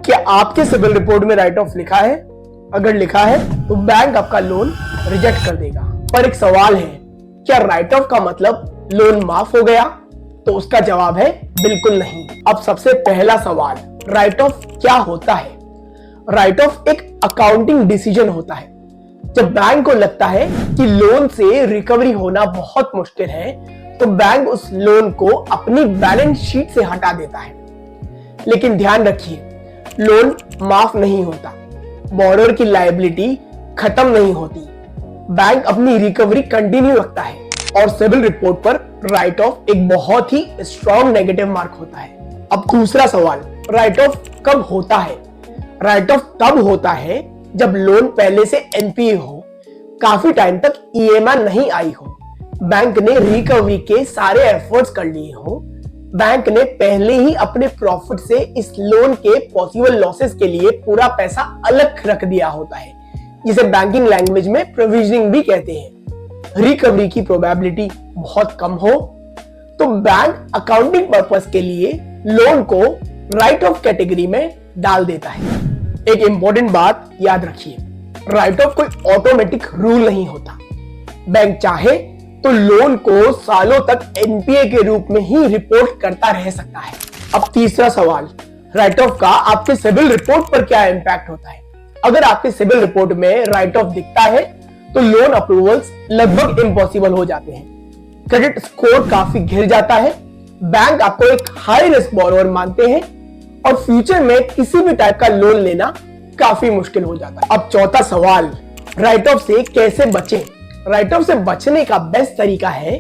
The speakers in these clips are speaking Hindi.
क्या आपके सिबिल रिपोर्ट में राइट ऑफ लिखा है? अगर लिखा है तो बैंक आपका लोन रिजेक्ट कर देगा। पर एक सवाल है, क्या राइट ऑफ का मतलब लोन माफ हो गया? तो उसका जवाब है बिल्कुल नहीं। अब सबसे पहला सवाल, राइट ऑफ क्या होता है? राइट ऑफ एक अकाउंटिंग डिसीजन होता है। जब बैंक को लगता है कि लोन से रिकवरी होना बहुत मुश्किल है, तो बैंक उस लोन को अपनी बैलेंस शीट से हटा देता है। लेकिन ध्यान रखिए, लोन माफ नहीं होता, बोरोर की लायबिलिटी खत्म नहीं होती, बैंक अपनी रिकवरी कंटिन्यू रखता है और सिविल रिपोर्ट पर राइट ऑफ एक बहुत ही स्ट्रॉन्ग नेगेटिव मार्क होता है। अब दूसरा सवाल, राइट ऑफ कब होता है? राइट ऑफ तब होता है जब लोन पहले से एनपीए हो, काफी टाइम तक ईएमआई नहीं आई हो, बैंक ने रिकवरी के सारे एफर्ट्स कर लिए हो, बैंक ने पहले ही अपने प्रॉफिट से इस लोन के पॉसिबल लॉसेस के लिए पूरा पैसा अलग रख दिया होता है, जिसे बैंकिंग लैंग्वेज में प्रोविजनिंग भी कहते हैं। रिकवरी की प्रोबेबिलिटी बहुत कम हो तो बैंक अकाउंटिंग पर्पस के लिए लोन को राइट ऑफ कैटेगरी में डाल देता है। एक इंपॉर्टेंट बात याद रखिए, राइट ऑफ कोई ऑटोमेटिक रूल नहीं होता। बैंक चाहे तो लोन को सालों तक एनपीए के रूप में ही रिपोर्ट करता रह सकता है। अब तीसरा सवाल, राइट ऑफ का आपके सिविल रिपोर्ट पर क्या इंपैक्ट होता है? अगर आपके सिविल रिपोर्ट में राइट ऑफ दिखता है तो लोन अप्रूवल्स लगभग इम्पॉसिबल हो जाते हैं, क्रेडिट स्कोर काफी गिर जाता है, बैंक आपको एक हाई रिस्क बोरोवर मानते हैं और फ्यूचर में किसी भी टाइप का लोन लेना काफी मुश्किल हो जाता है। अब चौथा सवाल, राइट ऑफ से कैसे बचें? राइट ऑफ से बचने का बेस्ट तरीका है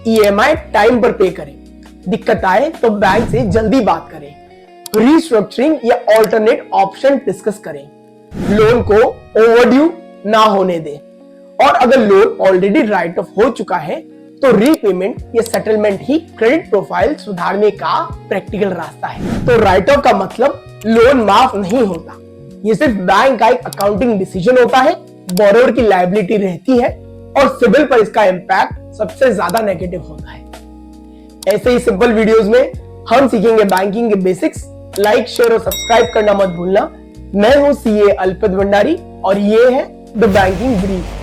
ईएमआई टाइम पर पे करें, दिक्कत आए तो बैंक से जल्दी बात करें, रीस्ट्रक्चरिंग या ऑल्टरनेट ऑप्शन डिस्कस करें, लोन को ओवरड्यू ना होने दें और अगर लोन ऑलरेडी राइट ऑफ हो चुका है तो रीपेमेंट या सेटलमेंट ही क्रेडिट प्रोफाइल सुधारने का प्रैक्टिकल रास्ता है। तो राइट ऑफ का मतलब लोन माफ नहीं होता, ये सिर्फ बैंक का एक अकाउंटिंग डिसीजन होता है, बोरोवर की लायबिलिटी रहती है और सिविल पर इसका इंपैक्ट सबसे ज्यादा नेगेटिव होता है। ऐसे ही सिंपल वीडियोस में हम सीखेंगे बैंकिंग के बेसिक्स। लाइक, शेयर और सब्सक्राइब करना मत भूलना। मैं हूं सीए अल्पित भंडारी और ये है द बैंकिंग ब्रीफ।